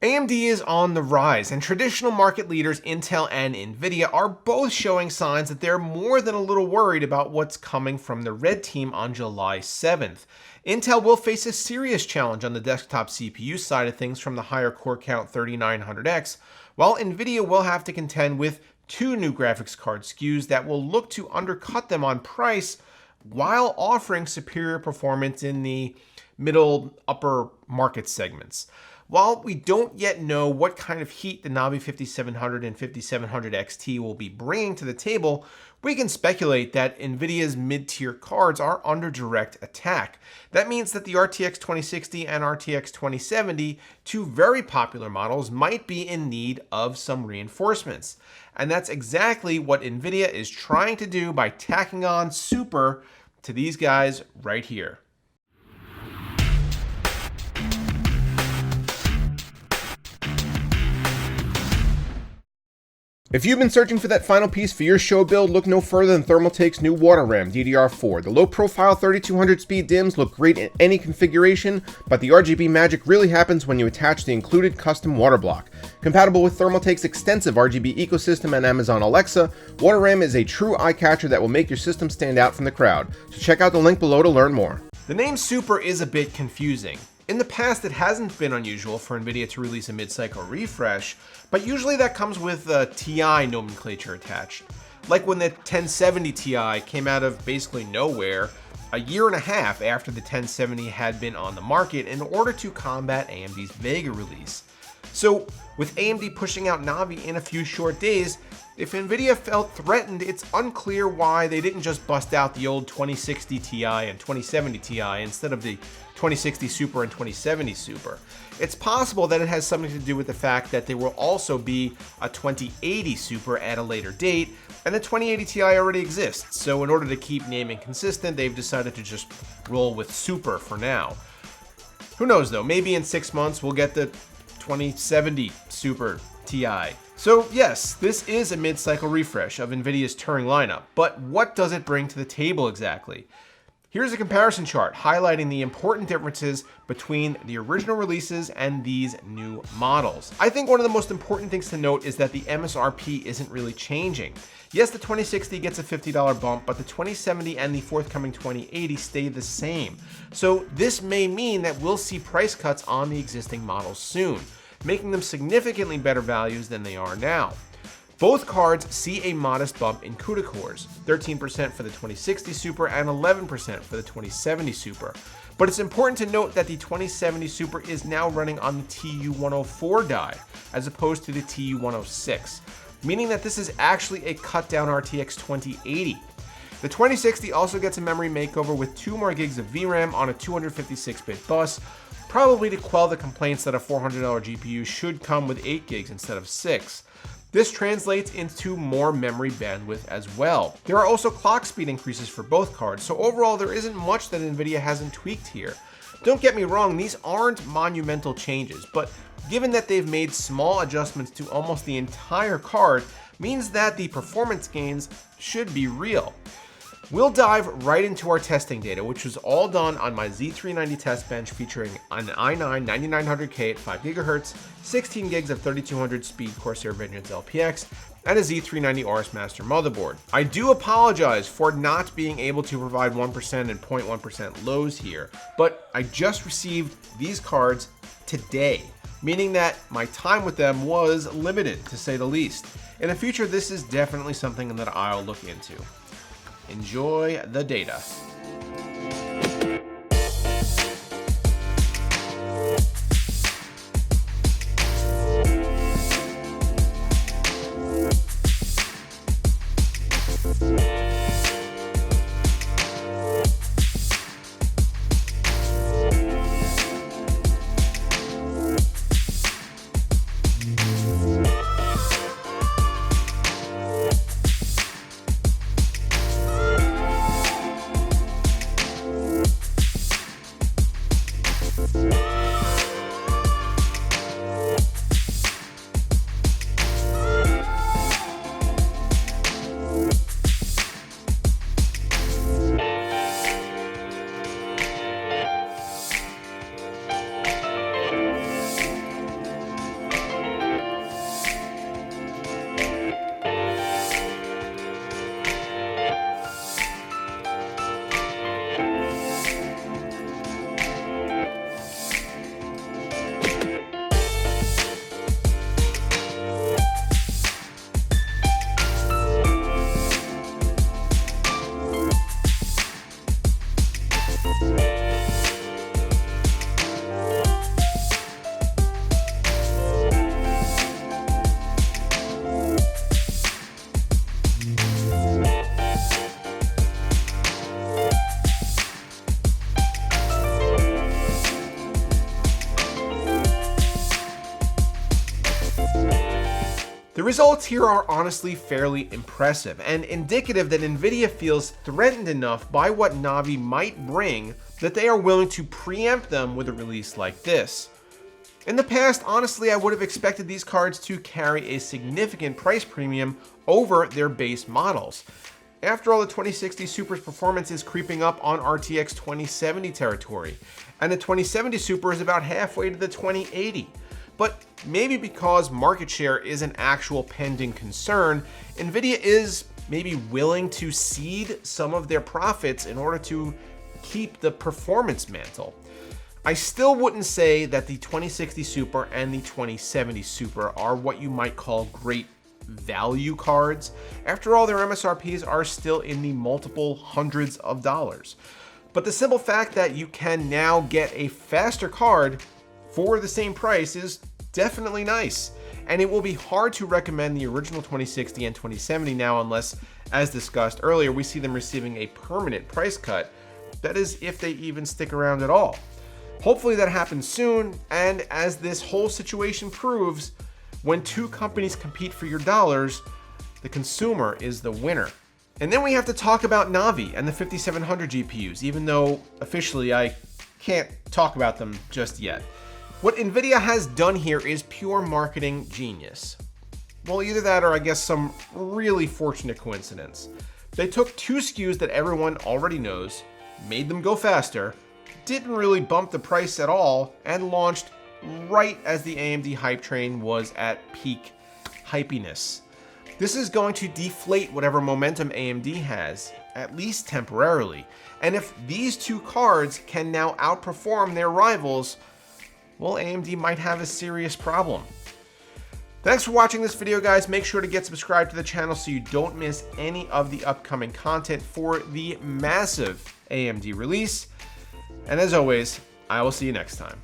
AMD is on the rise, and traditional market leaders Intel and Nvidia are both showing signs that they're more than a little worried about what's coming from the red team on July 7th. Intel will face a serious challenge on the desktop CPU side of things from the higher core count 3900X, while Nvidia will have to contend with two new graphics card SKUs that will look to undercut them on price while offering superior performance in the middle upper market segments. While we don't yet know what kind of heat the Navi 5700 and 5700 XT will be bringing to the table, we can speculate that Nvidia's mid-tier cards are under direct attack. That means that the RTX 2060 and RTX 2070, two very popular models, might be in need of some reinforcements. And that's exactly what Nvidia is trying to do by tacking on Super to these guys right here. If you've been searching for that final piece for your show build, look no further than Thermaltake's new Water RAM DDR4. The low-profile 3200 speed DIMMs look great in any configuration, but the RGB magic really happens when you attach the included custom water block. Compatible with Thermaltake's extensive RGB ecosystem and Amazon Alexa, Water RAM is a true eye-catcher that will make your system stand out from the crowd. So check out the link below to learn more. The name Super is a bit confusing. In the past, it hasn't been unusual for Nvidia to release a mid-cycle refresh, but usually that comes with a TI nomenclature attached. Like when the 1070 Ti came out of basically nowhere a year and a half after the 1070 had been on the market in order to combat AMD's Vega release. So with AMD pushing out Navi in a few short days, if Nvidia felt threatened, it's unclear why they didn't just bust out the old 2060 Ti and 2070 Ti instead of the 2060 Super and 2070 Super. It's possible that it has something to do with the fact that there will also be a 2080 Super at a later date, and the 2080 Ti already exists, so in order to keep naming consistent, they've decided to just roll with Super for now. Who knows though, maybe in 6 months we'll get the 2070 Super Ti. So yes, this is a mid-cycle refresh of Nvidia's Turing lineup, but what does it bring to the table exactly? Here's a comparison chart highlighting the important differences between the original releases and these new models. I think one of the most important things to note is that the MSRP isn't really changing. Yes, the 2060 gets a $50 bump, but the 2070 and the forthcoming 2080 stay the same. So this may mean that we'll see price cuts on the existing models soon, making them significantly better values than they are now. Both cards see a modest bump in CUDA cores, 13% for the 2060 Super and 11% for the 2070 Super. But it's important to note that the 2070 Super is now running on the TU104 die, as opposed to the TU106, meaning that this is actually a cut-down RTX 2080. The 2060 also gets a memory makeover with 2 more gigs of VRAM on a 256-bit bus, probably to quell the complaints that a $400 GPU should come with 8 gigs instead of 6. This translates into more memory bandwidth as well. There are also clock speed increases for both cards, so overall there isn't much that Nvidia hasn't tweaked here. Don't get me wrong, these aren't monumental changes, but given that they've made small adjustments to almost the entire card, means that the performance gains should be real. We'll dive right into our testing data, which was all done on my Z390 test bench featuring an i9 9900K at 5 GHz, 16 gigs of 3200 speed Corsair Vengeance LPX, and a Z390 RS Master motherboard. I do apologize for not being able to provide 1% and 0.1% lows here, but I just received these cards today, meaning that my time with them was limited, to say the least. In the future, this is definitely something that I'll look into. Enjoy the data. The results here are honestly fairly impressive and indicative that Nvidia feels threatened enough by what Navi might bring that they are willing to preempt them with a release like this. In the past, honestly, I would have expected these cards to carry a significant price premium over their base models. After all, the 2060 Super's performance is creeping up on RTX 2070 territory, and the 2070 Super is about halfway to the 2080. But maybe because market share is an actual pending concern, Nvidia is maybe willing to cede some of their profits in order to keep the performance mantle. I still wouldn't say that the 2060 Super and the 2070 Super are what you might call great value cards. After all, their MSRPs are still in the multiple hundreds of dollars. But the simple fact that you can now get a faster card for the same price is definitely nice. And it will be hard to recommend the original 2060 and 2070 now unless, as discussed earlier, we see them receiving a permanent price cut. That is, if they even stick around at all. Hopefully that happens soon, and as this whole situation proves, when two companies compete for your dollars, the consumer is the winner. And then we have to talk about Navi and the 5700 GPUs, even though officially I can't talk about them just yet. What Nvidia has done here is pure marketing genius. Well, either that or I guess some really fortunate coincidence. They took two SKUs that everyone already knows, made them go faster, didn't really bump the price at all, and launched right as the AMD hype train was at peak hypiness. This is going to deflate whatever momentum AMD has, at least temporarily. And if these two cards can now outperform their rivals, well, AMD might have a serious problem. Thanks for watching this video, guys. Make sure to get subscribed to the channel so you don't miss any of the upcoming content for the massive AMD release. And as always, I will see you next time.